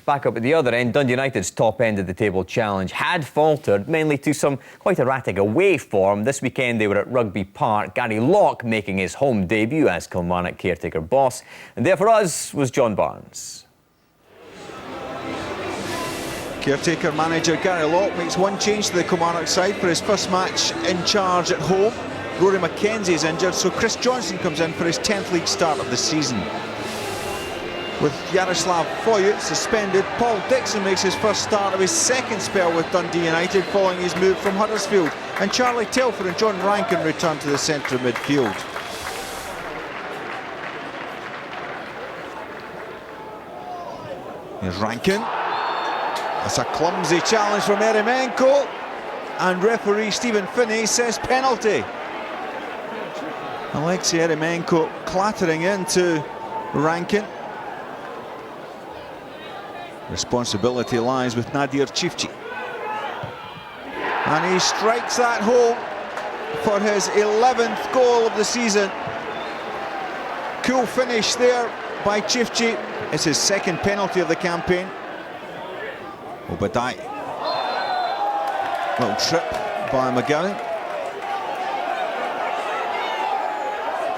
Back up at the other end, Dundee United's top end of the table challenge had faltered, mainly to some quite erratic away form. This weekend they were at Rugby Park, Gary Locke making his home debut as Kilmarnock caretaker boss. And there for us was John Barnes. Caretaker manager Gary Locke makes one change to the Kilmarnock side for his first match in charge at home. Rory McKenzie is injured, so Chris Johnston comes in for his 10th league start of the season. With Jaroslav Foyut suspended, Paul Dixon makes his first start of his second spell with Dundee United following his move from Huddersfield, and Charlie Telford and John Rankin return to the centre of midfield. Here's Rankin. That's a clumsy challenge from Eremenko, and referee Stephen Finney says penalty. Alexei Eremenko clattering into Rankin. Responsibility lies with Nadir Chifchi. And he strikes that home for his 11th goal of the season. Cool finish there by Chifchi. It's his second penalty of the campaign. Obadeyi. Little trip by McGowan.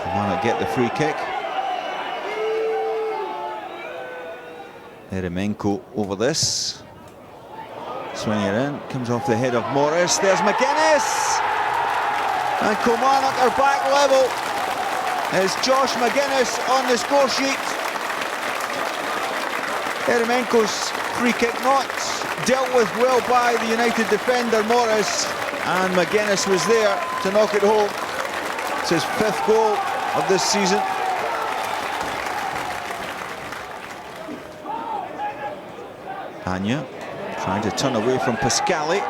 Why not get the free kick? Eremenko over this. Swinging it in, comes off the head of Morris. There's Magennis! And Kilmarnock are back level. It's Josh Magennis on the score sheet. Eremenko's free kick not dealt with well by the United defender Morris, and Magennis was there to knock it home. It's his 5th goal of this season. Anya trying to turn away from Pascali.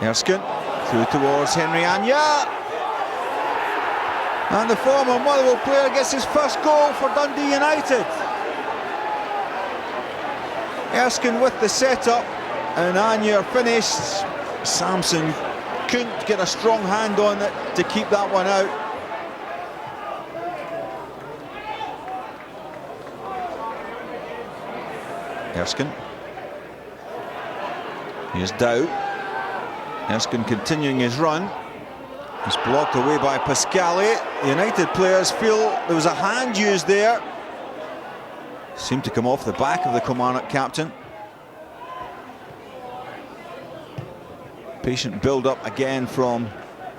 Erskine through towards Henry Anya. And the former Motherwell player gets his first goal for Dundee United. Erskine with the setup, and Anya finished. Samson couldn't get a strong hand on it to keep that one out. Erskine. Here's Dow. Erskine continuing his run. He's blocked away by Pascali. The United players feel there was a hand used there. Seemed to come off the back of the Kilmarnock captain. Patient build-up again from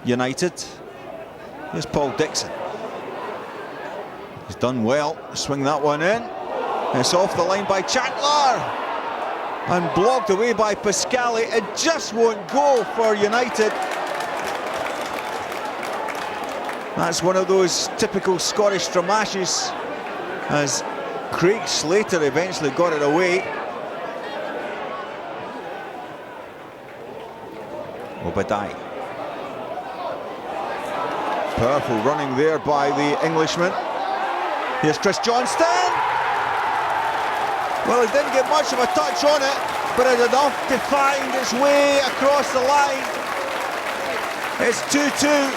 United. Here's Paul Dixon. He's done well. Swing that one in. It's off the line by Chantler. And blocked away by Pascali. It just won't go for United. That's one of those typical Scottish stramashes, as Craig Slater eventually got it away. Obadeyi. Powerful running there by the Englishman. Here's Chris Johnston. Well, it didn't get much of a touch on it, but it enough to find its way across the line. It's 2-2.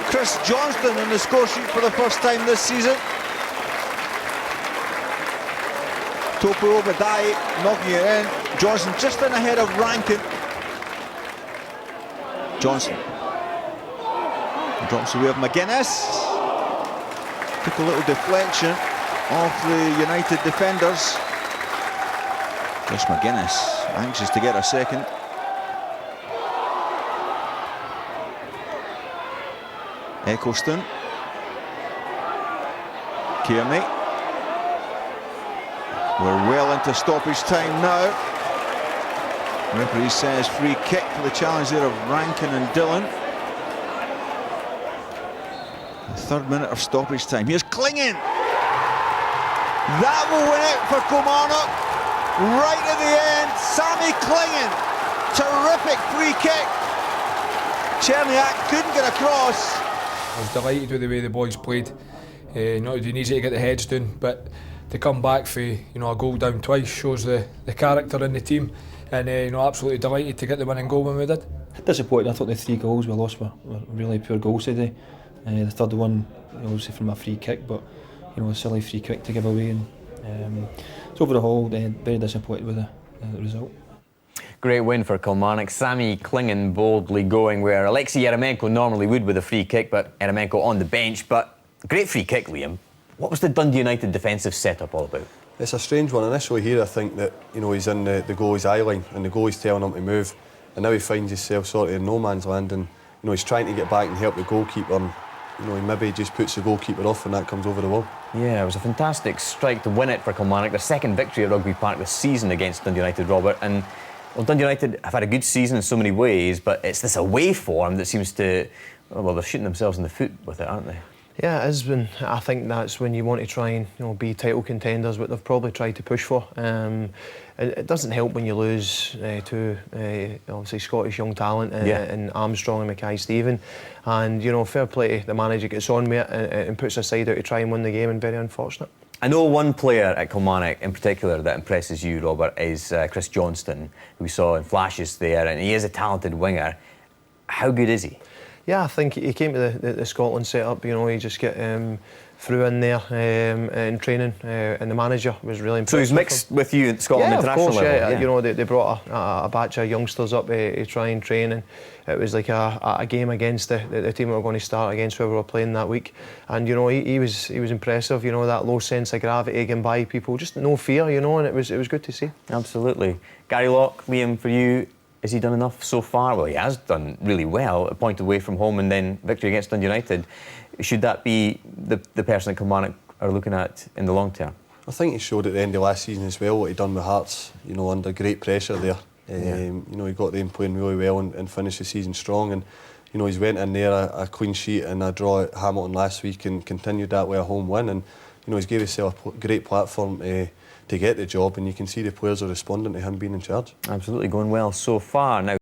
Chris Johnston on the score sheet for the first time this season. Topo Obadeyi knocking it in. Johnston just in ahead of Rankin. Johnston drops away of Magennis. Took a little deflection off the United defenders. Josh Magennis anxious to get a second. Eccleston. Cairney. We're well into stoppage time now. Referee says free kick for the challenge there of Rankin and Dillon. The 3rd minute of stoppage time. Here's Clingan. That will win it for Kilmarnock. Right at the end, Sammy Clingan. Terrific free kick. Cherniak couldn't get across. I was delighted with the way the boys played. Not been easy to get the heads down, but to come back for a goal down twice shows the character in the team, and absolutely delighted to get the winning goal when we did. Disappointed. I thought the 3 goals we lost were really poor goals today. The 3rd one obviously from a free kick, but a silly free kick to give away, and So overall, very disappointed with the result. Great win for Kilmarnock. Sammy Clingan boldly going where Alexei Eremenko normally would with a free kick, but Eremenko on the bench. But great free kick, Liam. What was the Dundee United defensive setup all about? It's a strange one. Initially here, I think that he's in the goalie's eye line and the goalie's telling him to move, and now he finds himself sort of in no man's land, and he's trying to get back and help the goalkeeper, and he maybe just puts the goalkeeper off and that comes over the wall. Yeah, it was a fantastic strike to win it for Kilmarnock. Their second victory at Rugby Park this season against Dundee United, Robert. And well, Dundee United have had a good season in so many ways, but it's this away form that seems to, well, they're shooting themselves in the foot with it, aren't they? Yeah, it is. I think that's when you want to try and be title contenders, what they've probably tried to push for. It doesn't help when you lose to obviously Scottish young talent and Armstrong and Mackay-Steven, and fair play to the manager gets on with it and puts his side out to try and win the game, and very unfortunate. I know one player at Kilmarnock in particular that impresses you, Robert, is Chris Johnston, who we saw in flashes there, and he is a talented winger. How good is he? Yeah, I think he came to the Scotland setup. He just get through in there in training, and the manager was really impressed. So he's mixed with you at Scotland international level. Yeah. They brought a batch of youngsters up to try and train, and it was like a game against the team we were going to start against, whoever we were playing that week. And he was impressive. That low sense of gravity getting by people, just no fear. And it was good to see. Absolutely. Gary Locke, Liam, for you, has he done enough so far? Well, he has done really well. A point away from home and then victory against Dundee United. Should that be the person that Kilmarnock are looking at in the long term? I think he showed at the end of last season as well what he'd done with Hearts, under great pressure there. He got them playing really well and finished the season strong. And he's went in there a clean sheet and a draw at Hamilton last week and continued that with a home win. And he's gave himself a great platform to get the job, and you can see the players are responding to him being in charge. Absolutely, going well so far. Now,